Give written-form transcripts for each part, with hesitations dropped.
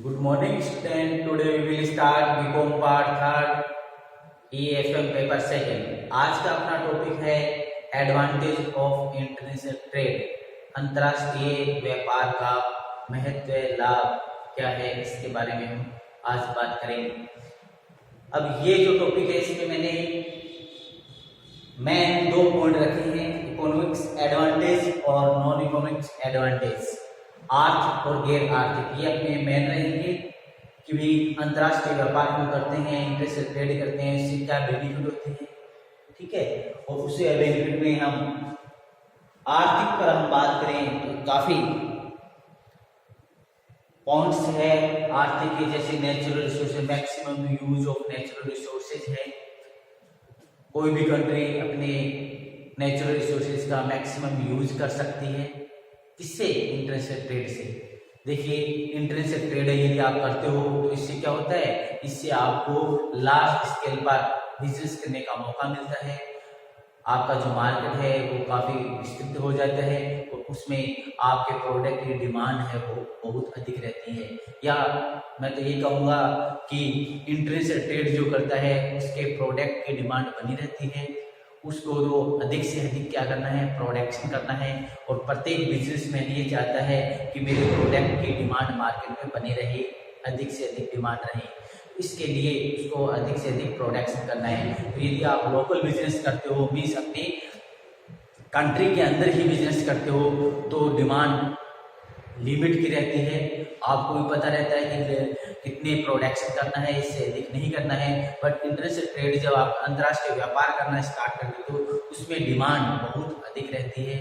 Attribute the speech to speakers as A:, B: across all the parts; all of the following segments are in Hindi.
A: Good morning, student. Today we will start BCom part third EFM paper second. आज का अपना टॉपिक है एडवांटेज ऑफ इंटरनेशनल ट्रेड, अंतर्राष्ट्रीय व्यापार का महत्व, लाभ क्या है, इसके बारे में हम आज बात करेंगे। अब ये जो टॉपिक है इसमें मैं दो पॉइंट रखे हैं, इकोनॉमिक्स एडवांटेज और नॉन इकोनॉमिक्स एडवांटेज, आर्थिक और गैर आर्थिक। ये अपने मेन रहेंगे कि भी अंतर्राष्ट्रीय व्यापार हम करते हैं, इंटरनेशनल ट्रेड करते हैं, इससे क्या बेनिफिट होते हैं, ठीक है। और उससे बेनिफिट में हम आर्थिक पर हम बात करें तो काफी पॉइंट्स है आर्थिक के, जैसे natural resources, maximum use of natural resources है। कोई भी कंट्री अपने नेचुरल रिसोर्सेज का मैक्सिमम यूज कर सकती है, किससे? इंटरनेशनल ट्रेड से। देखिए, इंटरनेशनल ट्रेड यदि आप करते हो तो इससे क्या होता है, इससे आपको लार्ज स्केल पर बिजनेस करने का मौका मिलता है। आपका जो मार्केट है वो काफी विस्तृत हो जाता है और उसमें आपके प्रोडक्ट की डिमांड है वो बहुत अधिक रहती है। या मैं तो ये कहूँगा कि इंटरनेशनल ट्रेड जो करता है उसके प्रोडक्ट की डिमांड बनी रहती है, उसको तो अधिक से अधिक क्या करना है, प्रोडक्शन करना है। और प्रत्येक बिजनेसमैन ये चाहता है कि मेरे प्रोडक्ट की डिमांड मार्केट में बनी रहे, अधिक से अधिक डिमांड रहे, इसके लिए उसको अधिक से अधिक प्रोडक्शन करना है। तो यदि आप लोकल बिजनेस करते हो, मीन्स अपनी कंट्री के अंदर ही बिजनेस करते हो, तो डिमांड लिमिट की रहती है। आपको भी पता रहता है कि कितने प्रोडक्शन करना है, इससे अधिक नहीं करना है। बट इंटरनेशनल ट्रेड जब आप अंतर्राष्ट्रीय व्यापार करना स्टार्ट कर देते हो तो उसमें डिमांड बहुत अधिक रहती है,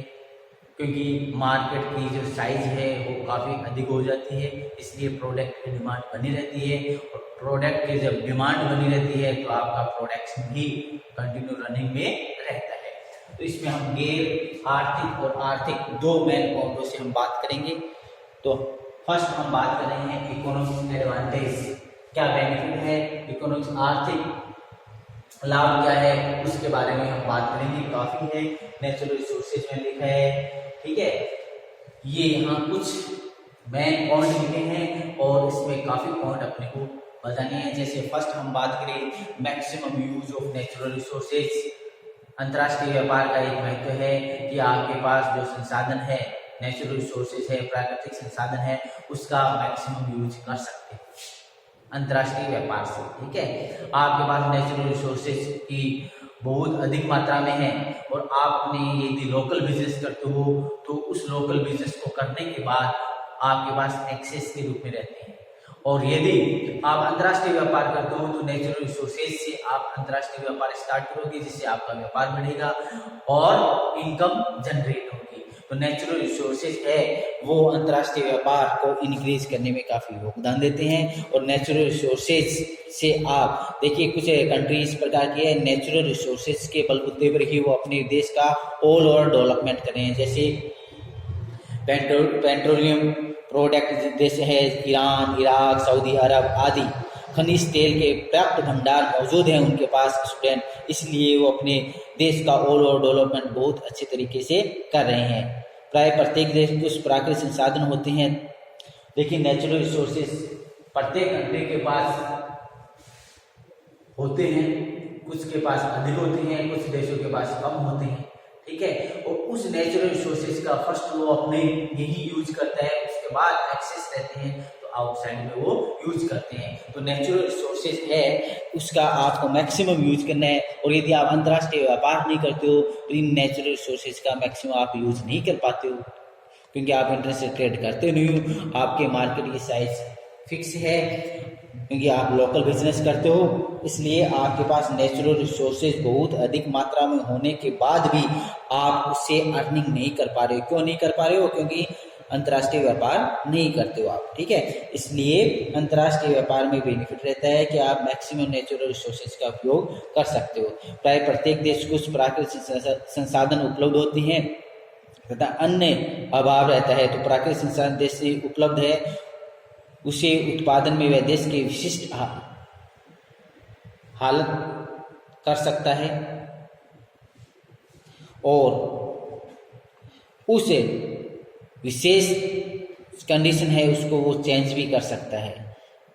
A: क्योंकि मार्केट की जो साइज है वो काफ़ी अधिक हो जाती है, इसलिए प्रोडक्ट की डिमांड बनी रहती है। और प्रोडक्ट की जब डिमांड बनी रहती है तो आपका प्रोडक्शन भी कंटिन्यू रनिंग में रहता है। तो इसमें हम गैर आर्थिक और आर्थिक दो मेन पॉइंटों से हम बात करेंगे। तो फर्स्ट हम बात कर रहे हैं इकोनॉमिक एडवांटेज, क्या बेनिफिट है, इकोनॉमिक्स आर्थिक लाभ क्या है, उसके बारे में हम बात करेंगे। काफी है, नेचुरल रिसोर्सेज में लिखा है, ठीक है। ये यहाँ कुछ मेन पॉइंट लिखे हैं और इसमें काफी पॉइंट अपने को बताने हैं। जैसे फर्स्ट हम बात करें maximum use of natural resources. अंतर्राष्ट्रीय व्यापार का एक महत्व है कि आपके पास जो संसाधन है, नेचुरल रिसोर्सेज है, प्राकृतिक संसाधन है, उसका मैक्सिमम यूज कर सकते हैं अंतर्राष्ट्रीय व्यापार से, ठीक है। आपके पास नेचुरल रिसोर्सेज की बहुत अधिक मात्रा में है और आपने यदि लोकल बिजनेस करते हो तो उस लोकल बिजनेस को करने के बाद आपके पास एक्सेस के रूप में रहते हैं। और यदि आप अंतर्राष्ट्रीय व्यापार करते हो तो नेचुरल रिसोर्सेज से आप अंतर्राष्ट्रीय व्यापार स्टार्ट करोगे, जिससे आपका व्यापार बढ़ेगा और इनकम जनरेट होगी। तो नेचुरल रिसोर्सेज है वो अंतर्राष्ट्रीय व्यापार को इंक्रीज करने में काफी योगदान देते हैं। और नेचुरल रिसोर्सेज से आप देखिए, कुछ कंट्री इस प्रकार की है, नेचुरल रिसोर्सेज के बलबूते पर ही वो अपने देश का ऑल ओवर डेवलपमेंट कर रहे हैं। जैसे पेट्रोलियम प्रोडक्ट देश है ईरान, इराक, सऊदी अरब आदि, खनिज तेल के पर्याप्त भंडार मौजूद हैं उनके पास स्टूडेंट, इसलिए वो अपने देश का ऑल ओवर डेवलपमेंट बहुत अच्छे तरीके से कर रहे हैं। प्राय प्रत्येक देश कुछ प्राकृतिक संसाधन होते हैं। देखिए, नेचुरल रिसोर्सेज प्रत्येक कंट्री के पास होते हैं, कुछ के पास अधिक होते हैं, कुछ देशों के पास कम होते हैं, ठीक है। और उस नेचुरल रिसोर्सेज का फर्स्ट वो अपने यही यूज करता है, उसके बाद एक्सेस रहते हैं तो आउटसाइड में वो यूज करते हैं। तो नेचुरल रिसोर्सेज है उसका आपको मैक्सिमम यूज करना है। और यदि आप अंतर्राष्ट्रीय व्यापार नहीं करते हो तो इन नेचुरल रिसोर्सेज का मैक्सिमम आप यूज नहीं कर पाते हो, क्योंकि आप इंटरनेशनल ट्रेड करते नहीं हो, आपके मार्केट की साइज फिक्स है, क्योंकि आप लोकल बिजनेस करते हो, इसलिए आपके पास नेचुरल रिसोर्सेज बहुत अधिक मात्रा में होने के बाद भी आप उससे अर्निंग नहीं कर पा रहे हो। क्यों नहीं कर पा रहे हो? क्योंकि अंतर्राष्ट्रीय व्यापार नहीं करते हो आप, ठीक है। इसलिए अंतर्राष्ट्रीय व्यापार में बेनिफिट रहता है कि आप मैक्सिमम नेचुरल रिसोर्सेज का उपयोग कर सकते हो। प्राय प्रत्येक देश कुछ प्राकृतिक संसाधन उपलब्ध होती हैं तथा अन्य अभाव रहता है। तो प्राकृतिक संसाधन देश से उपलब्ध है, उसे उत्पादन में वह देश की विशिष्ट हालत कर सकता है और उसे विशेष कंडीशन है उसको वो चेंज भी कर सकता है।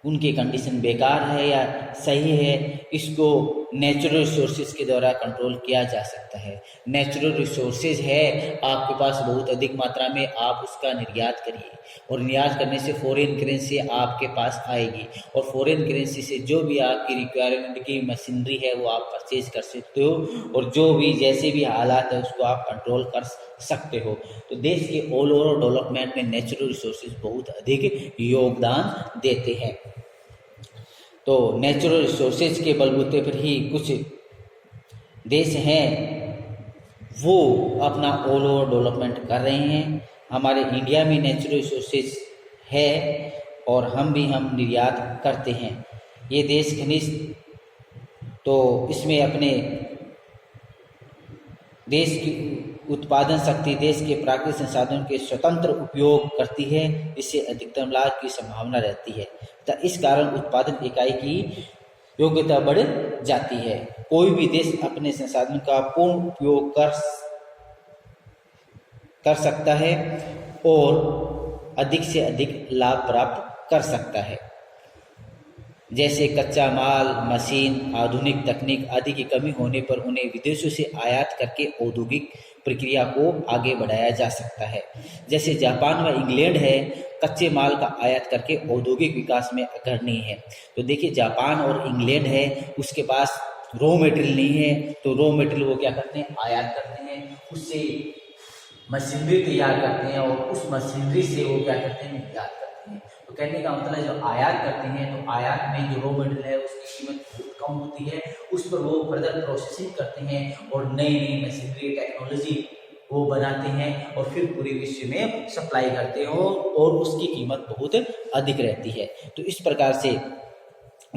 A: उनकी कंडीशन बेकार है या सही है, इसको नेचुरल रिसोर्सेज के द्वारा कंट्रोल किया जा सकता है। नेचुरल रिसोर्सेज है आपके पास बहुत अधिक मात्रा में, आप उसका निर्यात करिए और निर्यात करने से फॉरेन करेंसी आपके पास आएगी और फॉरेन करेंसी से जो भी आपकी रिक्वायरमेंट की मशीनरी है वो आप परचेज कर सकते हो और जो भी जैसे भी हालात है उसको आप कंट्रोल कर सकते हो। तो देश के ऑल ओवर डेवलपमेंट में नेचुरल रिसोर्सेज बहुत अधिक योगदान देते हैं। तो नेचुरल रिसोर्सेज के बलबूते पर ही कुछ देश हैं वो अपना ऑल ओवर डेवलपमेंट कर रहे हैं। हमारे इंडिया में नेचुरल रिसोर्सेज है और हम निर्यात करते हैं। ये देश खनिज तो इसमें अपने देश की उत्पादन शक्ति, देश के प्राकृतिक संसाधनों के स्वतंत्र उपयोग करती है, इससे अधिकतम लाभ की संभावना रहती है। तो इस कारण उत्पादन इकाई की योग्यता बढ़ जाती है। कोई भी देश अपने संसाधनों का पूर्ण उपयोग कर सकता है और अधिक से अधिक लाभ प्राप्त कर सकता है। जैसे कच्चा माल, मशीन, आधुनिक तकनीक आदि की कमी होने पर उन्हें विदेशों से आयात करके औद्योगिक प्रक्रिया को आगे बढ़ाया जा सकता है। जैसे जापान व इंग्लैंड है, कच्चे माल का आयात करके औद्योगिक विकास में अग्रणी है। तो देखिए जापान और इंग्लैंड है, उसके पास रॉ मटेरियल नहीं है, तो रॉ मटेरियल वो क्या करते हैं, आयात करते हैं, उससे मशीनरी तैयार करते हैं और उस मशीनरी से वो क्या करते हैं, निर्यात करते हैं। तो कहने का मतलब जो आयात करते हैं तो आयात में जो रॉ मटेरियल है उसकी कीमत बहुत कम होती है, उस पर वो फर्दर प्रोसेसिंग करते हैं और नई नई मशीनरी टेक्नोलॉजी वो बनाते हैं और फिर पूरे विश्व में सप्लाई करते हो और उसकी कीमत बहुत अधिक रहती है। तो इस प्रकार से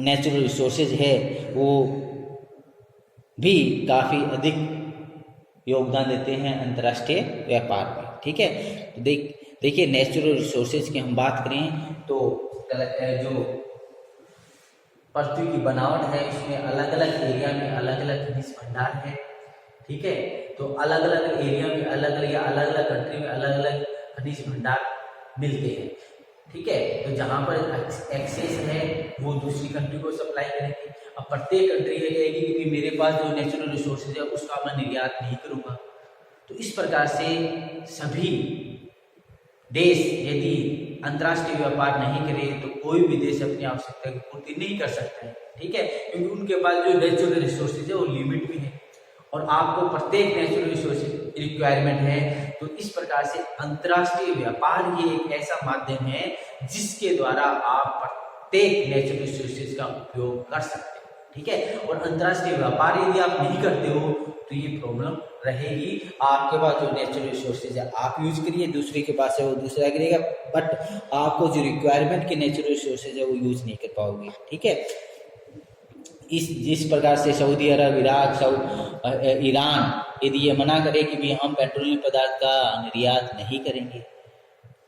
A: नेचुरल रिसोर्सेज है वो भी काफ़ी अधिक योगदान देते हैं अंतर्राष्ट्रीय व्यापार में। ठीक है, तो देखिए नेचुरल रिसोर्सेज की हम बात करें तो जो पृथ्वी की बनावट है उसमें अलग अलग एरिया में अलग अलग खनिज भंडार है। ठीक है, तो अलग अलग एरिया में अलग अलग कंट्री में अलग अलग खनिज भंडार मिलते हैं। ठीक है, तो जहाँ पर एक्सेस है वो दूसरी कंट्री को सप्लाई करेंगे। अब प्रत्येक कंट्री ये कहेगी कि मेरे पास जो नेचुरल रिसोर्सेज है उसका मैं निर्यात नहीं करूँगा। तो इस प्रकार से सभी देश यदि अंतर्राष्ट्रीय व्यापार नहीं करे तो कोई भी देश अपनी आवश्यकता की पूर्ति नहीं कर सकता है। ठीक है, क्योंकि उनके पास जो नेचुरल रिसोर्सेज है वो लिमिट में है और आपको प्रत्येक नेचुरल रिसोर्सेज रिक्वायरमेंट है। तो इस प्रकार से अंतर्राष्ट्रीय व्यापार ही एक ऐसा माध्यम है जिसके द्वारा आप प्रत्येक नेचुरल रिसोर्सेज का उपयोग कर सकते हैं। ठीक है, और अंतर्राष्ट्रीय व्यापार यदि आप नहीं करते हो तो ये प्रॉब्लम रहेगी। आपके पास जो नेचुरल रिसोर्सेज है आप यूज करिए, दूसरे के पास है वो दूसरा करेगा, बट आपको जो रिक्वायरमेंट के नेचुरल रिसोर्सेज है वो यूज नहीं कर पाओगे। ठीक है, जिस प्रकार से सऊदी अरब, इराक, ईरान यदि ये मना करे कि भी हम पेट्रोलियम पदार्थ का निर्यात नहीं करेंगे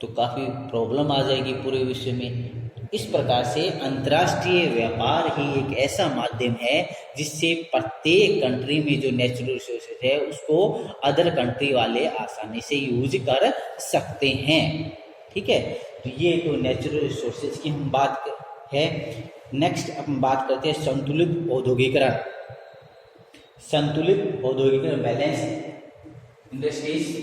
A: तो काफ़ी प्रॉब्लम आ जाएगी पूरे विश्व में। इस प्रकार से अंतर्राष्ट्रीय व्यापार ही एक ऐसा माध्यम है जिससे प्रत्येक कंट्री में जो नेचुरल रिसोर्सेज है उसको अदर कंट्री वाले आसानी से यूज कर सकते हैं। ठीक है, तो ये तो नेचुरल रिसोर्सेज की हम बात है। नेक्स्ट हम बात करते हैं संतुलित औद्योगिकरण। संतुलित औद्योगिकरण, बैलेंस इंडस्ट्रीज।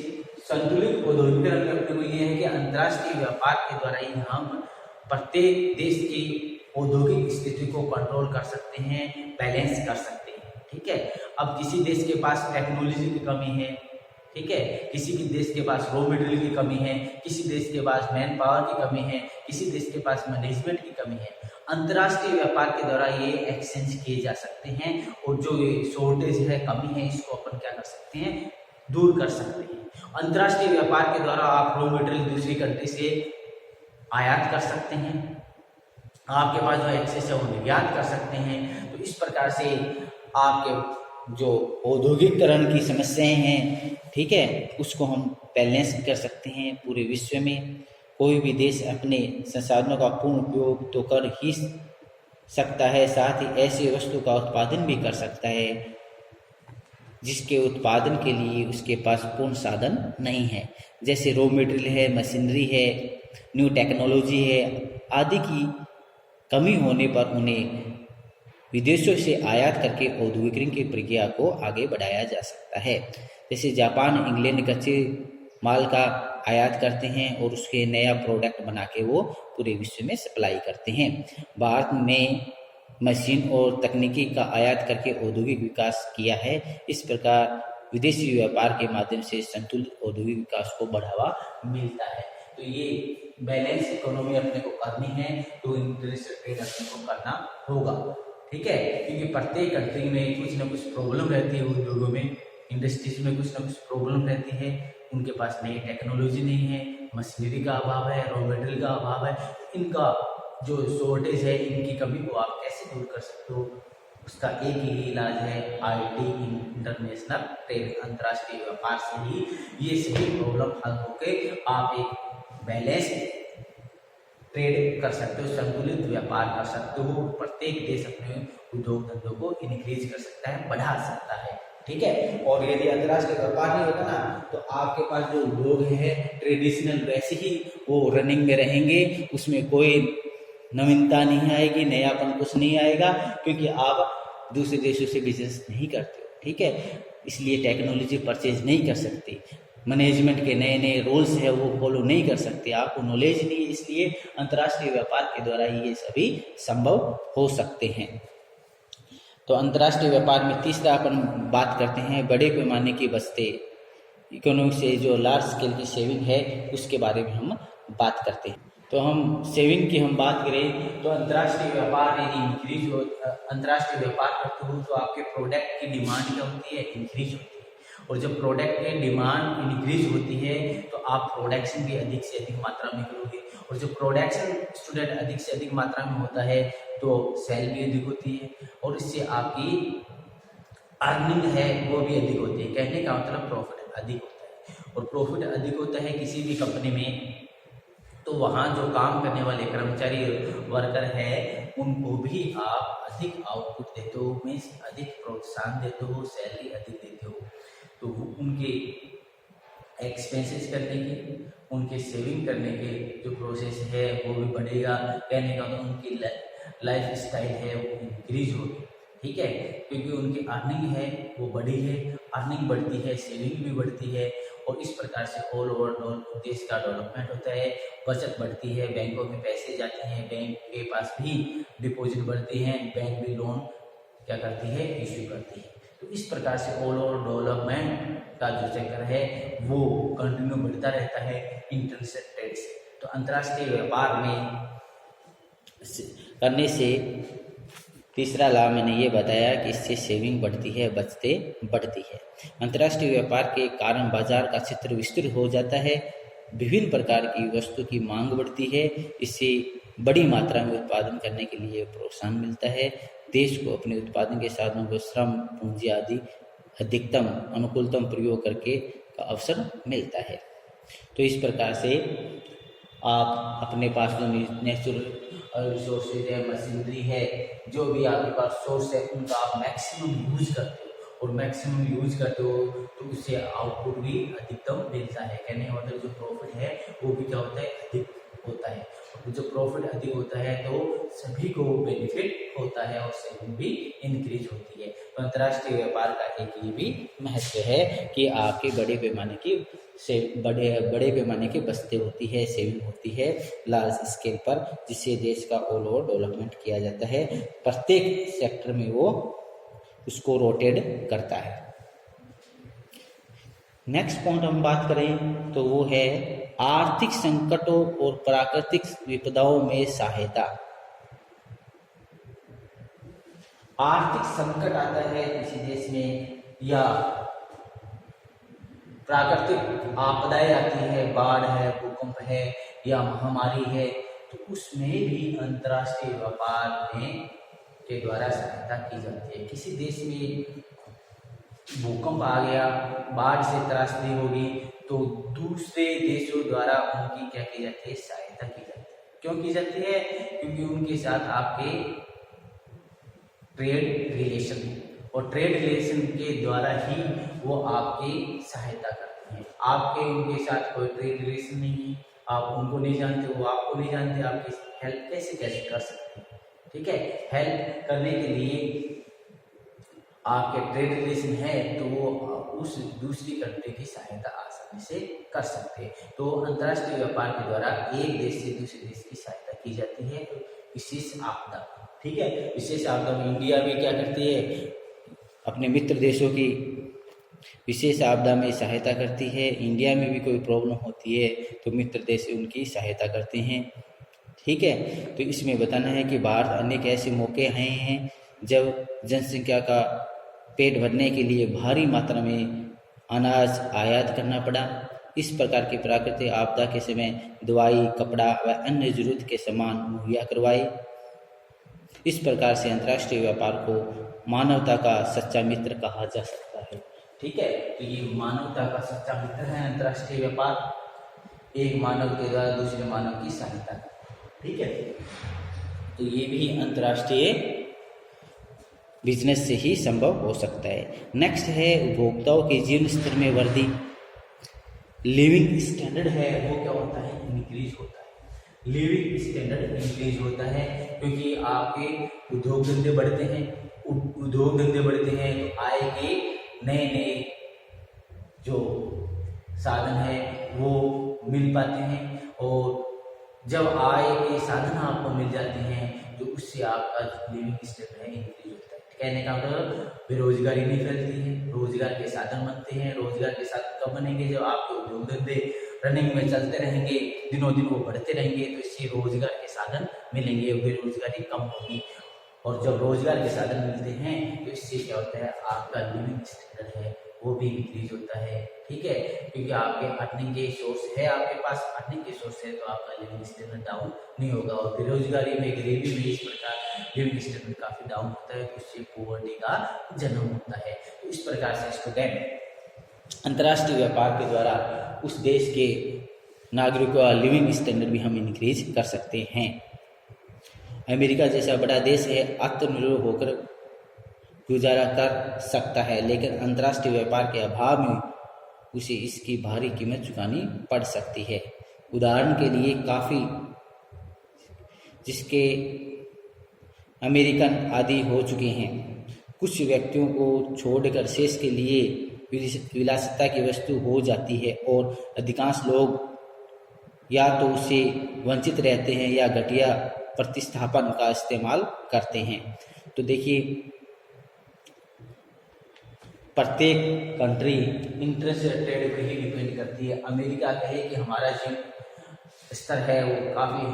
A: संतुलित औद्योगिकरण का मतलब ये है कि अंतर्राष्ट्रीय व्यापार के द्वारा ही हम प्रत्येक देश की औद्योगिक स्थिति को कंट्रोल कर सकते हैं, बैलेंस कर सकते हैं। ठीक है, अब किसी देश के पास टेक्नोलॉजी की कमी है, ठीक है, किसी के देश के पास रॉ मटेरियल की कमी है, किसी देश के पास मैन पावर की कमी है, किसी देश के पास मैनेजमेंट की कमी है, अंतर्राष्ट्रीय व्यापार के द्वारा ये एक्सचेंज किए जा सकते हैं और जो शॉर्टेज है, कमी है, इसको अपन क्या कर सकते हैं, दूर कर सकते हैं। अंतर्राष्ट्रीय व्यापार के द्वारा आप रॉ मटेरियल दूसरी कंट्री से आयात कर सकते हैं, आपके पास जो एक्सेस है वो निर्यात कर सकते हैं। तो इस प्रकार से आपके जो औद्योगिकरण की समस्याएं हैं, ठीक है, उसको हम बैलेंस कर सकते हैं। पूरे विश्व में कोई भी देश अपने संसाधनों का पूर्ण उपयोग तो कर ही सकता है, साथ ही ऐसी वस्तु का उत्पादन भी कर सकता है जिसके उत्पादन के लिए उसके पास पूर्ण साधन नहीं है। जैसे रॉ मटेरियल है, मशीनरी है, न्यू टेक्नोलॉजी है आदि की
B: कमी होने पर उन्हें विदेशों से आयात करके औद्योगिकरण की प्रक्रिया को आगे बढ़ाया जा सकता है। जैसे जापान, इंग्लैंड कच्चे माल का आयात करते हैं और उसके नया प्रोडक्ट बना के वो पूरे विश्व में सप्लाई करते हैं। भारत ने मशीन और तकनीकी का आयात करके औद्योगिक विकास किया है। इस प्रकार विदेशी व्यापार के माध्यम से संतुलित औद्योगिक विकास को बढ़ावा मिलता है। तो ये बैलेंस इकोनॉमी अपने को करनी है तो इंटरनेशनल ट्रेड अपने को करना होगा, ठीक है। क्योंकि प्रत्येक कंट्री में कुछ ना कुछ प्रॉब्लम रहती है, उद्योगों में, इंडस्ट्रीज में कुछ ना कुछ प्रॉब्लम रहती है। उनके पास नई टेक्नोलॉजी नहीं है, मशीनरी का अभाव है, रॉ मटेरियल का अभाव है। इनका जो शॉर्टेज है, इनकी कमी को आप कैसे दूर कर सकते हो? उसका एक ही इलाज है आईटी, इंटरनेशनल ट्रेड, अंतर्राष्ट्रीय व्यापार से ही ये सभी प्रॉब्लम हल होके आप एक बैलेंस ट्रेड कर सकते हो, संतुलित व्यापार कर सकते हो। प्रत्येक देश अपने उद्योग धंधों को इंक्रीज कर सकता है, बढ़ा सकता है, ठीक है। और यदि अंतर्राष्ट्रीय व्यापार नहीं होता ना तो आपके पास जो उद्योग है ट्रेडिशनल वैसे ही वो रनिंग में रहेंगे, उसमें कोई नवीनता नहीं आएगी, नयापन कुछ नहीं आएगा, क्योंकि आप दूसरे देशों से बिजनेस नहीं करते हो, ठीक है। इसलिए टेक्नोलॉजी परचेज नहीं कर सकते, मैनेजमेंट के नए नए रूल्स है वो फॉलो नहीं कर सकते, आपको नॉलेज नहीं है। इसलिए अंतर्राष्ट्रीय व्यापार के द्वारा ही ये सभी संभव हो सकते हैं। तो अंतर्राष्ट्रीय व्यापार में तीसरा अपन बात करते हैं बड़े पैमाने की बचतें, इकोनॉमी से जो लार्ज स्केल की सेविंग है उसके बारे में हम बात करते हैं। तो हम सेविंग की हम बात करें तो अंतर्राष्ट्रीय व्यापार यदि इंक्रीज हो, अंतर्राष्ट्रीय व्यापार करते हो तो आपके प्रोडक्ट की डिमांड क्या होती है? इंक्रीज होती है। और जब प्रोडक्ट की डिमांड इंक्रीज होती है तो आप प्रोडक्शन भी अधिक से अधिक मात्रा में करोगे, और जब प्रोडक्शन स्टूडेंट अधिक से अधिक मात्रा में होता है तो सेल भी अधिक होती है, और इससे आपकी अर्निंग है वो भी अधिक होती है। कहने का मतलब प्रॉफिट अधिक होता है, और प्रॉफिट अधिक होता है किसी भी कंपनी में तो वहाँ जो काम करने वाले कर्मचारी वर्कर है उनको भी आप अधिक आउटपुट देते हो, मीन्स अधिक प्रोत्साहन देते हो, सैलरी अधिक देते हो, तो उनके एक्सपेंसेस करने के, उनके सेविंग करने के जो प्रोसेस है वो भी बढ़ेगा। कहने का मतलब उनकी लाइफ स्टाइल है वो इंक्रीज होगी, ठीक है, क्योंकि उनकी अर्निंग है वो बढ़ी है, अर्निंग बढ़ती है, सेविंग भी बढ़ती है, और इस प्रकार से ऑल ओवर देश का डेवलपमेंट होता है, बचत बढ़ती है, बैंकों में पैसे जाते हैं, बैंक के पास भी डिपॉजिट बढ़ती हैं, बैंक भी लोन क्या करती है? इश्यू करती है। तो इस प्रकार से ऑल ओवर डेवलपमेंट का जो चक्कर है वो कंटिन्यू बढ़ता रहता है इंटरनेशनल ट्रेड से। तो अंतर्राष्ट्रीय व्यापार में करने से तीसरा लाभ मैंने ये बताया कि इससे सेविंग बढ़ती है, बचतें बढ़ती है। अंतर्राष्ट्रीय व्यापार के कारण बाजार का क्षेत्र विस्तृत हो जाता है, विभिन्न प्रकार की वस्तु की मांग बढ़ती है, इससे बड़ी मात्रा में उत्पादन करने के लिए प्रोत्साहन मिलता है, देश को अपने उत्पादन के साधनों को श्रम पूंजी आदि अधिकतम अनुकूलतम प्रयोग करके का अवसर मिलता है। तो इस प्रकार से आप अपने पास जो नेचुरल रिसोर्सेज है, मशीनरी है, जो भी आपके पास सोर्स है उनका आप मैक्सिमम यूज करते हो, और मैक्सिमम यूज करते हो तो उससे आउटपुट भी अधिकतम मिलता है। कहने का मतलब जो प्रॉफिट है वो भी क्या होता है? अधिक होता है। जो प्रॉफिट अधिक होता है तो सभी को बेनिफिट होता है और सेविंग भी इंक्रीज होती है। तो अंतर्राष्ट्रीय व्यापार का एक ये भी महत्व है कि आपके बड़े पैमाने की बचतें होती है, सेविंग होती है लार्ज स्केल पर, जिससे देश का ऑल ओवर डेवलपमेंट किया जाता है, प्रत्येक सेक्टर में वो उसको रोटेट करता है। नेक्स्ट पॉइंट हम बात करें तो वो है आर्थिक संकटों और प्राकृतिक विपदाओं में सहायता। आर्थिक संकट आता है किसी देश में या प्राकृतिक आपदाएं आती है, बाढ़ है, भूकंप है या महामारी है, तो उसमें भी अंतर्राष्ट्रीय व्यापार में के द्वारा सहायता की जाती है। किसी देश में भूकंप आ गया, बाढ़ से त्रासदी होगी, तो दूसरे देशों द्वारा उनकी क्या की जाती है? सहायता की जाती है। क्यों की जाती है? क्योंकि उनके साथ आपके ट्रेड रिलेशन है, और ट्रेड रिलेशन के द्वारा ही वो आपकी सहायता करते हैं। आपके उनके साथ कोई ट्रेड रिलेशन नहीं है, आप उनको नहीं जानते, वो आपको नहीं जानते, आपकी हेल्प कैसे कर सकते हैं?
A: ठीक है। हेल्प करने के लिए आपके ट्रेड रिलेशन है तो वो उस दूसरी कंट्री की सहायता आसानी से कर सकते हैं। तो अंतर्राष्ट्रीय व्यापार के द्वारा एक देश से दूसरे देश की सहायता की जाती है। तो विशेष आपदा, ठीक है, विशेष आपदा में इंडिया भी क्या करती है,
B: अपने मित्र देशों की विशेष आपदा में सहायता करती है। इंडिया में भी कोई प्रॉब्लम होती है तो मित्र देश उनकी सहायता करते हैं, ठीक है। तो इसमें बताना है कि भारत अनेक ऐसे मौके आए हैं जब जनसंख्या का पेट भरने के लिए भारी मात्रा में अनाज आयात करना पड़ा। इस प्रकार की प्राकृतिक आपदा के समय दवाई, कपड़ा व अन्य जरूरत के सामान मुहैया करवाए। इस प्रकार से अंतर्राष्ट्रीय व्यापार को मानवता का सच्चा मित्र कहा जा सकता है,
A: ठीक है। तो ये मानवता का सच्चा मित्र है अंतर्राष्ट्रीय व्यापार, एक मानव के द्वारा दूसरे मानव की सहायता, ठीक है।
B: तो ये भी अंतर्राष्ट्रीय बिजनेस से ही संभव हो सकता है। नेक्स्ट है उपभोक्ताओं के जीवन स्तर में वृद्धि।
A: लिविंग स्टैंडर्ड है वो क्या होता है, इंक्रीज होता है। लिविंग स्टैंडर्ड इंक्रीज होता है क्योंकि आपके उद्योग धंधे बढ़ते हैं, उद्योग धंधे बढ़ते हैं तो आय के नए नए जो साधन है वो मिल पाते हैं, और जब आय के साधन आपको मिल जाते हैं तो उससे आपका लिविंग स्टैंडर्ड है इंक्रीज होता है। कहने का मतलब बेरोजगारी नहीं फैलती है, रोजगार के साधन बनते हैं। रोजगार के साधन कब बनेंगे, जब आपके उद्योग धंधे रनिंग में चलते रहेंगे, दिनों दिन वो बढ़ते रहेंगे, तो इससे रोजगार के साधन मिलेंगे, बेरोजगारी कम होगी। और जब रोजगार के साधन मिलते हैं तो इससे क्या होता है, आपका लिविंग स्टैंडर्ड है वो भी इंक्रीज होता है, ठीक है। क्योंकि आपके अर्निंग के सोर्स है, आपके पास अर्निंग के सोर्स है तो आपका लिविंग स्टैंडर्ड डाउन नहीं होगा। और बेरोजगारी में, गरीबी में इस प्रकार लिविंग स्टैंडर्ड काफी डाउन होता है, तो उससे पॉवर्टी का जन्म होता है। तो इस प्रकार से स्टूडेंट अंतर्राष्ट्रीय व्यापार के द्वारा उस देश के नागरिकों का लिविंग स्टैंडर्ड भी हम इंक्रीज कर सकते हैं। अमेरिका जैसा बड़ा देश है, आत्मनिर्भर होकर गुजारा कर सकता है, लेकिन अंतर्राष्ट्रीय व्यापार के अभाव में उसे इसकी भारी कीमत चुकानी पड़ सकती है। उदाहरण के लिए काफ़ी जिसके अमेरिकन आदि हो चुके हैं, कुछ व्यक्तियों को छोड़कर शेष के लिए विलासिता की वस्तु हो जाती है, और अधिकांश लोग या तो उससे वंचित रहते हैं या घटिया प्रतिस्थापन का इस्तेमाल करते हैं। तो देखिए, प्रत्येक कंट्री इंटरनेशनल ट्रेड पे ही डिपेंड करती है। अमेरिका कहे कि हमारा जीवन स्तर है वो काफ़ी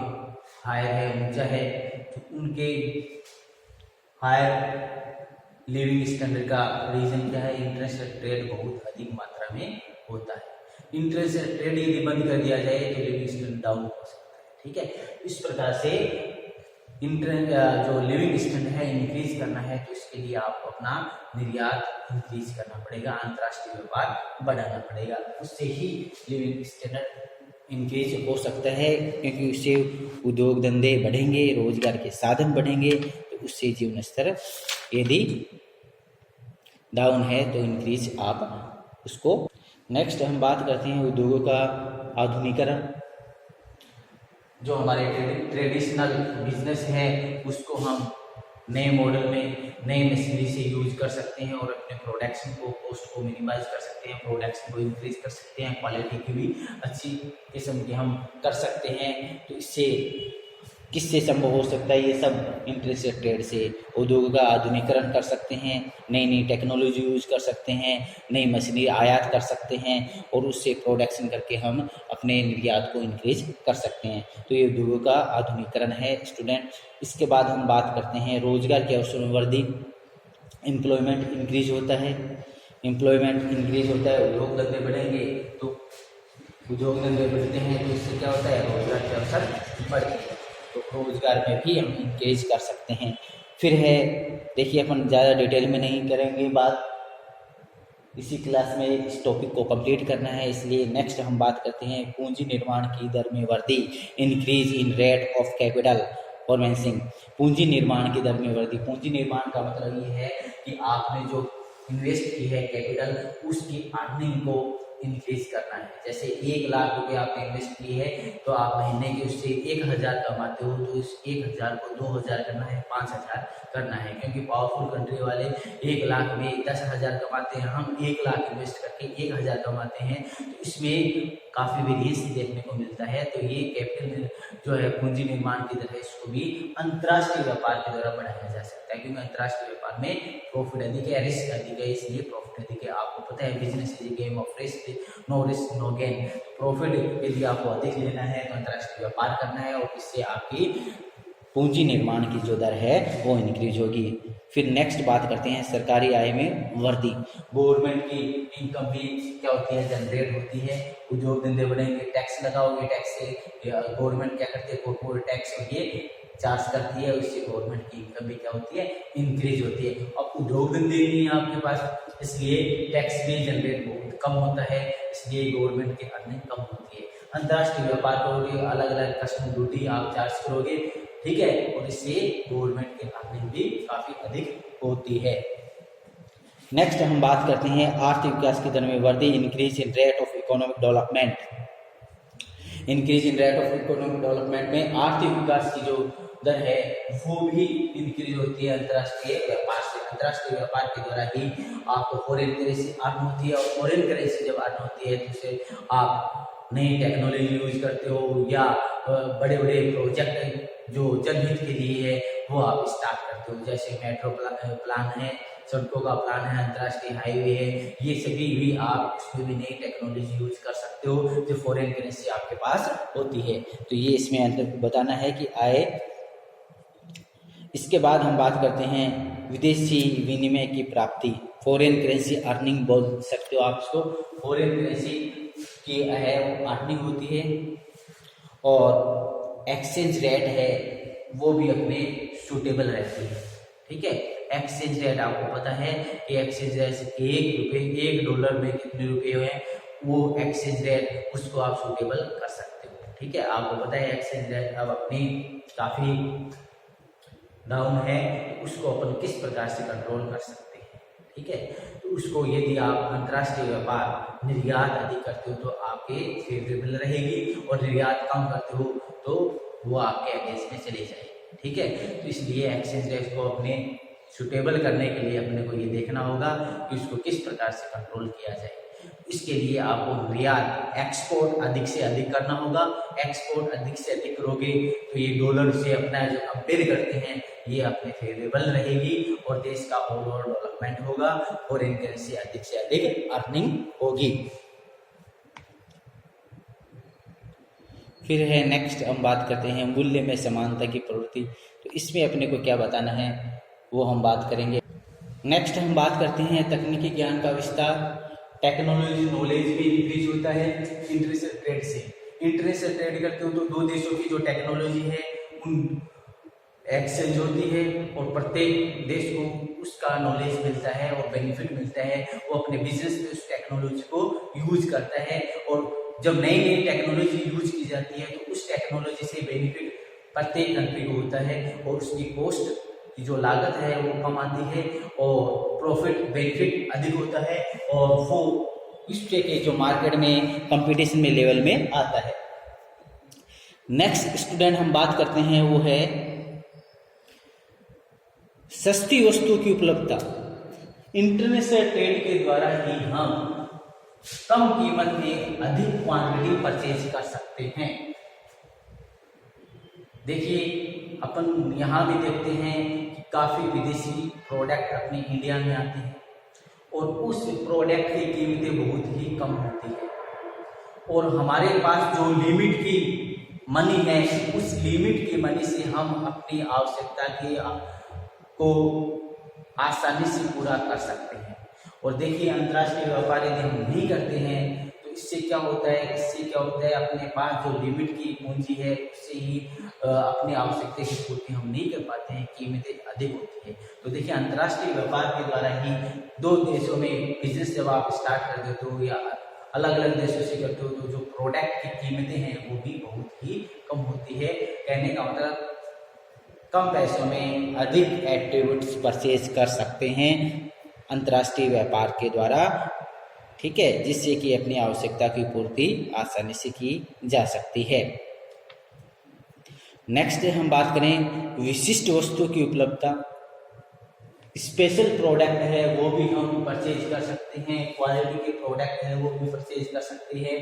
A: हायर है, ऊंचा है, तो उनके हायर लिविंग स्टैंडर्ड का रीजन क्या है, इंटरनेशनल ट्रेड बहुत अधिक मात्रा में होता है। इंटरनेशनल ट्रेड यदि बंद कर दिया जाए तो लिविंग स्टैंडर्ड डाउन हो सकता है, ठीक है। इस प्रकार से जो लिविंग स्टैंडर्ड है इंक्रीज करना है तो इसके लिए आपको अपना निर्यात इंक्रीज करना पड़ेगा, अंतर्राष्ट्रीय व्यापार बढ़ाना पड़ेगा, उससे ही लिविंग स्टैंडर्ड इंक्रीज हो सकता है। क्योंकि उससे उद्योग धंधे बढ़ेंगे, रोजगार के साधन बढ़ेंगे, तो उससे जीवन स्तर यदि डाउन है तो इंक्रीज आप उसको। नेक्स्ट हम बात करते हैं उद्योगों का आधुनिकीकरण। जो हमारे ट्रेडिशनल बिजनेस है उसको हम नए मॉडल में नई मशीनरी से यूज कर सकते हैं और अपने प्रोडक्शन को, कॉस्ट को मिनिमाइज कर सकते हैं, प्रोडक्शन को इंक्रीज कर सकते हैं, क्वालिटी की भी अच्छी किस्म की हम कर सकते हैं। तो इससे किससे संभव हो सकता है, ये सब इंटरनेशनल ट्रेड से। उद्योगों का आधुनिकीकरण कर सकते हैं, नई नई टेक्नोलॉजी यूज कर सकते हैं, नई मशीनरी आयात कर सकते हैं, और उससे प्रोडक्शन करके हम अपने निर्यात को इंक्रीज कर सकते हैं। तो ये उद्योगों का आधुनिकीकरण है स्टूडेंट। इसके बाद हम बात करते हैं रोजगार के अवसरों में वृद्धि। एम्प्लॉयमेंट इंक्रीज होता है, एम्प्लॉयमेंट इंक्रीज होता है, उद्योग धंधे बढ़ेंगे, तो उद्योग धंधे बढ़ते हैं तो इससे क्या होता है, रोजगार के अवसर बढ़ते हैं, तो रोजगार में भी हम इंक्रीज कर सकते हैं। फिर है, देखिए अपन ज़्यादा डिटेल में नहीं करेंगे बात, इसी क्लास में इस टॉपिक को कंप्लीट करना है, इसलिए नेक्स्ट हम बात करते हैं पूंजी निर्माण की दर में वृद्धि, increase in rate of capital formation. पूंजी निर्माण की दर में वृद्धि। पूंजी निर्माण का मतलब ये है कि आपने जो इन्वेस्ट की है कैपिटल, उसकी अर्निंग को इंक्रीज करना है। जैसे 1 लाख रुपए आपने इन्वेस्ट किए है तो आप महीने के उससे 1000 कमाते हो, तो इस 1000 को 2000 करना है, 5000 करना है। क्योंकि पावरफुल कंट्री वाले 1 लाख में 10,000 कमाते हैं, हम 1 लाख इन्वेस्ट करके 1000 कमाते हैं, तो इसमें काफी वेरिएंस देखने को मिलता है। तो ये कैपिटल जो है पूंजी निर्माण की तरह इसको भी अंतर्राष्ट्रीय व्यापार के द्वारा बढ़ाया जा सकता है, क्योंकि अंतर्राष्ट्रीय व्यापार में प्रॉफिट अधिक है, रिस्क अधिक है, इसलिए प्रॉफिट अधिक है। आपको पता है business is a game of risk, no risk no gain. Profit यदि आपको अधिक लेना है तो अंतर्राष्ट्रीय व्यापार करना है, और इससे आपकी
B: पूंजी निर्माण की जो दर है वो इंक्रीज होगी। फिर नेक्स्ट बात करते हैं सरकारी आय में वृद्धि।
A: गवर्नमेंट की इनकम भी क्या होती है, जनरेट होती है। उद्योग धंधे बढ़ेंगे, टैक्स लगाओगे, टैक्स से गवर्नमेंट क्या करती है, कॉर्पोरेट टैक्स और ये चार्ज करती है, उससे गवर्नमेंट की इनकम भी क्या होती है, इंक्रीज होती है। अब उद्योग धंधे नहीं है आपके पास, इसलिए टैक्स भी जनरेट बहुत कम होता है, इसलिए गवर्नमेंट की अर्निंग कम होती है। अंतर्राष्ट्रीय व्यापार करोगे, अलग अलग कस्टम ड्यूटी आप चार्ज करोगे, ठीक है, और इससे गवर्नमेंट की अर्निंग भी काफी अधिक होती है।
B: नेक्स्ट हम बात करते हैं आर्थिक विकास की दर में वृद्धि, increase in rate of economic development. Increase in rate of economic development में आर्थिक विकास की जो दर है वो भी इंक्रीज होती है अंतर्राष्ट्रीय व्यापार से। अंतर्राष्ट्रीय व्यापार के द्वारा ही आपको फॉरेन करेंसी अर्न होती है, और फॉरेन करेंसी जब अर्न होती है तो उसे आप नई टेक्नोलॉजी यूज करते हो, या बड़े बड़े प्रोजेक्ट जो जनहित के लिए है वो आप स्टार्ट करते हो। जैसे मेट्रो प्लान है, सड़कों का प्लान है, अंतर्राष्ट्रीय हाईवे है, ये सभी भी आप इसमें भी नई टेक्नोलॉजी यूज कर सकते हो जो फॉरेन करेंसी आपके पास होती है। तो ये इसमें अंतर बताना है कि आय। इसके बाद हम बात करते हैं विदेशी विनिमय की प्राप्ति, फॉरेन करेंसी अर्निंग बोल सकते हो आप इसको।
A: फॉरेन करेंसी की है वो अर्निंग होती है, और एक्सचेंज रेट है वो भी अपने सूटेबल रहती है, ठीक है। एक्सचेंज रेट आपको पता है कि एक्सचेंज रेट $1 में कितने रुपए हुए हैं, वो एक्सचेंज रेट उसको आप सूटेबल कर सकते हो, ठीक है। आपको पता है एक्सचेंज रेट अब अपनी काफी डाउन है, तो उसको अपन किस प्रकार से कंट्रोल कर सकते हैं, ठीक है। तो उसको यदि आप अंतर्राष्ट्रीय व्यापार निर्यात अधिक करते हो तो आपके फेवरेबल रहेगी, और निर्यात कम करते हो तो वो आपके अगेंस्ट में चले जाएगी, ठीक है। तो इसलिए एक्सचेंज रेट को अपने सुटेबल करने के लिए अपने को ये देखना होगा कि उसको किस प्रकार से कंट्रोल किया जाए। इसके लिए आपको निर्यात एक्सपोर्ट अधिक से अधिक करना होगा। एक्सपोर्ट अधिक से अधिक करोगे तो ये डॉलर से अपना जो कंपेयर करते हैं ये अपने फेवरेबल रहेगी, और देश का ओवरऑल डेवलपमेंट होगा, फॉरेन करेंसी अधिक से अधिक अर्निंग होगी।
B: फिर है नेक्स्ट हम बात करते हैं मूल्य में समानता की प्रवृत्ति। तो इसमें अपने को क्या बताना है वो हम बात करेंगे। नेक्स्ट हम बात करते हैं तकनीकी ज्ञान का विस्तार।
A: टेक्नोलॉजी नॉलेज भी इंक्रीज होता है इंटरनेशनल ट्रेड से। इंटरनेशनल ट्रेड करते हो तो दो देशों की जो टेक्नोलॉजी है उन एक्सचेंज होती है, और प्रत्येक देश को उसका नॉलेज मिलता है और बेनिफिट मिलता है। वो अपने बिजनेस में उस टेक्नोलॉजी को यूज करता है, और जब नई नई टेक्नोलॉजी यूज की जाती है तो उस टेक्नोलॉजी से बेनिफिट प्रत्येक कंट्री को होता है, और उसकी कॉस्ट की जो लागत है वो कम आती है, और प्रॉफिट बेनिफिट अधिक होता है, और वो इस के जो मार्केट में कंपटीशन में लेवल में आता है। नेक्स्ट स्टूडेंट हम बात करते हैं वो है सस्ती वस्तुओं की उपलब्धता। इंटरनेशनल ट्रेड के द्वारा ही हम कम कीमत में अधिक क्वांटिटी परचेज कर सकते हैं। देखिए अपन यहाँ भी देखते हैं कि काफी विदेशी प्रोडक्ट अपने इंडिया में आते हैं, और उस प्रोडक्ट की कीमतें बहुत ही कम होती है, और हमारे पास जो लिमिट की मनी है उस लिमिट की मनी से हम अपनी आवश्यकता को आसानी से पूरा कर सकते हैं। और देखिए अंतर्राष्ट्रीय व्यापार यदि हम नहीं करते हैं तो इससे क्या होता है, अपने पास जो लिमिट की पूंजी है उससे ही अपनी आवश्यकता की पूर्ति हम नहीं कर पाते हैं, कीमतें अधिक होती है। तो देखिए अंतर्राष्ट्रीय व्यापार के द्वारा ही दो देशों में बिजनेस जब आप स्टार्ट कर देते हो या अलग अलग देशों से करते हो तो जो प्रोडक्ट की कीमतें हैं वो भी बहुत ही कम होती है। कहने का मतलब कम पैसों में
B: अधिक एट्रीब्यूट्स परचेज कर सकते हैं अंतर्राष्ट्रीय व्यापार के द्वारा। ठीक है, जिससे कि अपनी आवश्यकता की पूर्ति आसानी से की जा सकती है। नेक्स्ट हम बात करें विशिष्ट वस्तु की उपलब्धता। स्पेशल प्रोडक्ट है वो भी हम परचेज कर सकते हैं, क्वालिटी के प्रोडक्ट है वो भी परचेज कर सकते हैं,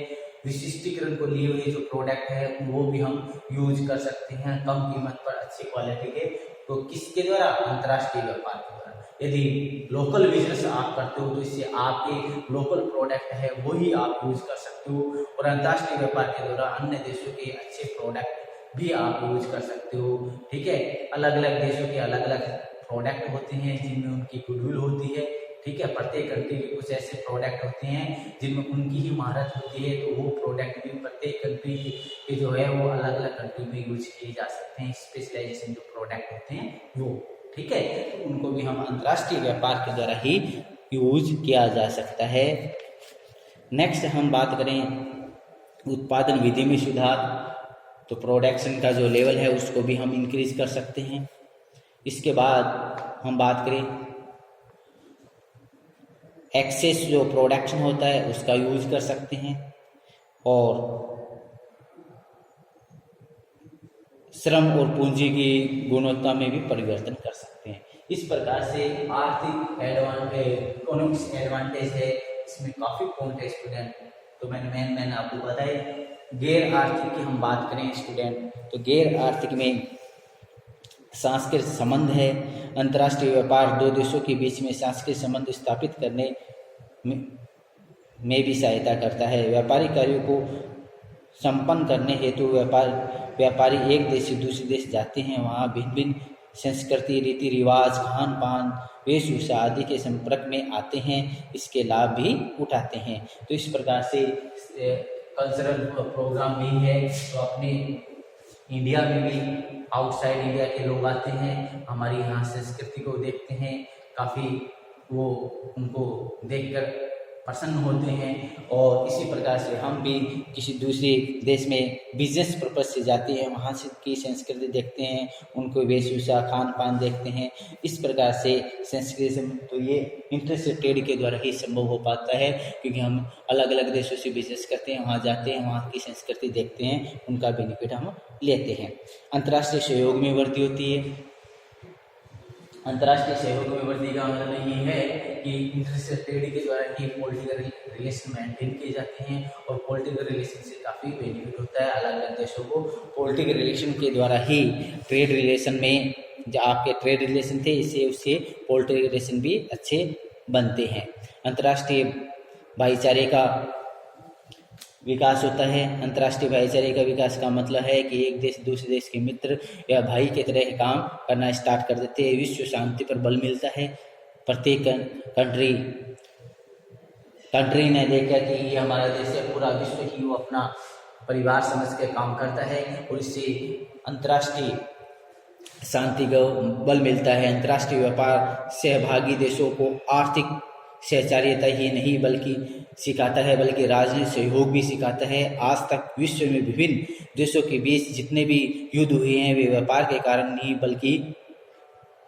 B: विशिष्टीकरण को लिए हुए जो प्रोडक्ट है वो भी हम यूज कर सकते हैं कम कीमत पर अच्छी क्वालिटी के। तो किसके द्वारा? अंतर्राष्ट्रीय व्यापार के द्वारा। यदि लोकल बिजनेस आप करते हो तो इससे आपके लोकल प्रोडक्ट है वही आप यूज कर सकते हो, और अंतर्राष्ट्रीय व्यापार के द्वारा अन्य देशों के अच्छे प्रोडक्ट भी आप यूज कर सकते हो। ठीक है, अलग अलग देशों के अलग अलग प्रोडक्ट होते हैं जिनमें उनकी गुडविल होती है। ठीक है, प्रत्येक कंट्री के कुछ ऐसे प्रोडक्ट होते हैं जिनमें उनकी ही महारत होती है, तो वो प्रोडक्ट भी प्रत्येक कंट्री के जो है वो अलग अलग कंट्री में यूज किए जा सकते हैं। स्पेशलाइजेशन जो प्रोडक्ट होते हैं वो, ठीक है, तो उनको भी हम अंतर्राष्ट्रीय व्यापार के द्वारा ही यूज किया जा सकता है। नेक्स्ट हम बात करें उत्पादन विधि में सुधार, तो प्रोडक्शन का जो लेवल है उसको भी हम इंक्रीज कर सकते हैं। इसके बाद हम बात करें एक्सेस जो प्रोडक्शन होता है उसका यूज कर सकते हैं, और श्रम और पूंजी की गुणवत्ता में भी परिवर्तन कर सकते हैं। इस प्रकार से आर्थिक एडवांटेज, इकोनॉमिक्स एडवांटेज है, इसमें काफी पॉइंट है स्टूडेंट। तो मैंने आपको बताया। गैर आर्थिक की हम बात करें स्टूडेंट, तो गैर आर्थिक में सांस्कृतिक संबंध है। अंतर्राष्ट्रीय व्यापार दो देशों के बीच में सांस्कृतिक संबंध स्थापित करने में भी सहायता करता है। व्यापारिक कार्यों को संपन्न करने हेतु व्यापारी एक देश से दूसरे देश जाते हैं, वहाँ भिन्न भिन्न संस्कृति, रीति रिवाज, खान पान, वेशभूषा आदि के संपर्क में आते हैं, इसके लाभ भी उठाते हैं। तो इस प्रकार से कल्चरल प्रोग्राम भी है, तो अपने इंडिया में भी आउटसाइड इंडिया के लोग आते हैं, हमारी यहाँ संस्कृति को देखते हैं, काफ़ी वो उनको देखकर प्रसन्न होते हैं। और इसी प्रकार से हम भी किसी दूसरे देश में बिजनेस पर्पज से जाते हैं, वहाँ से की संस्कृति देखते हैं, उनको वेशभूषा, खान पान देखते हैं। इस प्रकार से संस्कृति, तो ये इंटरनेशनल ट्रेड के द्वारा ही संभव हो पाता है, क्योंकि हम अलग अलग देशों से बिजनेस करते हैं, वहाँ जाते हैं, वहाँ की संस्कृति देखते हैं, उनका बेनिफिट हम लेते हैं। अंतर्राष्ट्रीय सहयोग में वृद्धि होती है। अंतर्राष्ट्रीय सहयोग में वृद्धि का मतलब ये है कि इंटरनेशनल ट्रेड के द्वारा ही पॉलिटिकल रिलेशन मेंटेन किए जाते हैं, और पॉलिटिकल रिलेशन से काफ़ी बेनिफिट होता है अलग अलग देशों को। पॉलिटिकल रिलेशन के द्वारा ही ट्रेड रिलेशन में जो आपके ट्रेड रिलेशन थे, इससे उससे पॉलिटिकल रिलेशन भी अच्छे बनते हैं। अंतर्राष्ट्रीय भाईचारे का विकास होता है। अंतर्राष्ट्रीय भाईचारे का विकास का मतलब है कि एक देश दूसरे देश के मित्र या भाई की तरह काम करना स्टार्ट कर देते हैं। विश्व शांति पर बल मिलता है। प्रत्येक कंट्री ने देखा कि ये हमारा देश है, पूरा विश्व ही वो अपना परिवार समझ के काम करता है, और इससे अंतर्राष्ट्रीय शांति को बल मिलता है। अंतर्राष्ट्रीय व्यापार सहभागी देशों को आर्थिक सहचार्यता ही नहीं बल्कि सिखाता है, बल्कि राजनीतिक सहयोग भी सिखाता है। आज तक विश्व में विभिन्न देशों के बीच जितने भी युद्ध हुए हैं वे व्यापार के कारण नहीं बल्कि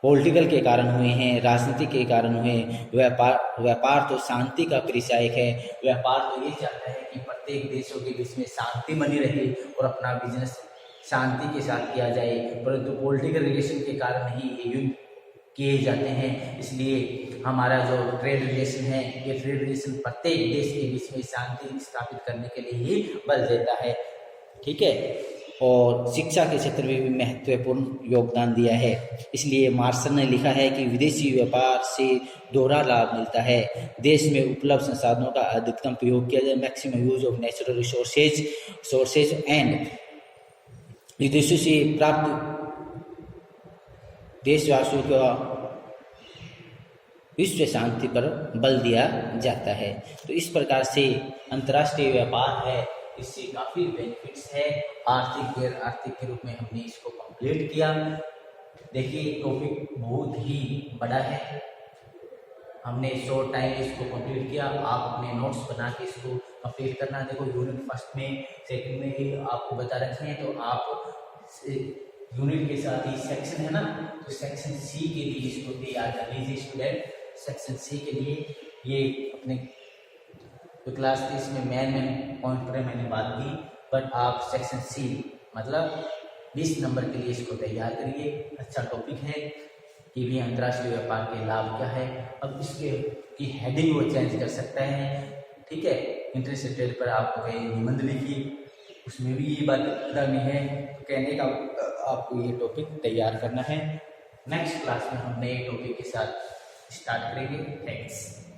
B: पॉलिटिकल के कारण हुए हैं, राजनीति के कारण हुए। व्यापार तो शांति का परिचायक है। व्यापार तो ये चाहता है कि प्रत्येक देशों के बीच में शांति बनी रहे और अपना बिजनेस शांति के साथ किया जाए, परंतु पॉलिटिकल रिलेशन के कारण ही ये युद्ध किए जाते हैं। इसलिए हमारा जो ट्रेड रिलेशन है, ये ट्रेड रिलेशन प्रत्येक देश के बीच में शांति स्थापित करने के लिए ही बल देता है। ठीक है, और शिक्षा के क्षेत्र में भी महत्वपूर्ण योगदान दिया है। इसलिए मार्शल ने लिखा है कि विदेशी व्यापार से दोहरा लाभ मिलता है। देश में उपलब्ध संसाधनों का अधिकतम प्रयोग किया जाए, maximum use of natural resources and विदेशों से प्राप्त देशवासियों का विश्व शांति पर बल दिया जाता है। तो इस प्रकार से अंतर्राष्ट्रीय व्यापार है, इससे काफ़ी बेनिफिट्स है। आर्थिक गैर आर्थिक के रूप में हमने इसको कंप्लीट किया। देखिए टॉपिक बहुत ही बड़ा है, हमने शॉर्ट टाइम में इसको कंप्लीट किया। आप अपने नोट्स बना के इसको कंप्लीट करना। देखो यूनिट फर्स्ट में सेकंड में ही आपको बता रखे हैं, तो आप यूनिट के साथ ही सेक्शन है ना, तो सेक्शन सी के लिए इसको तैयार कर लीजिए स्टूडेंट। सेक्शन सी के लिए ये अपने
A: तो क्लास 30 में मेन पॉइंट पर मैंने बात की, बट आप सेक्शन सी मतलब 20 नंबर के लिए इसको तैयार करिए। अच्छा टॉपिक है कि भी अंतर्राष्ट्रीय व्यापार के लाभ क्या है। अब इसके की हेडिंग वो चेंज कर सकता है, ठीक है। इंटरेस्ट रेट पर आपको कहीं निबंध लिखिए, उसमें भी ये बात करनी है। तो कहने का आपको ये टॉपिक तैयार करना है। नेक्स्ट क्लास में हम नए टॉपिक के साथ स्टार्ट करेंगे। थैंक्स।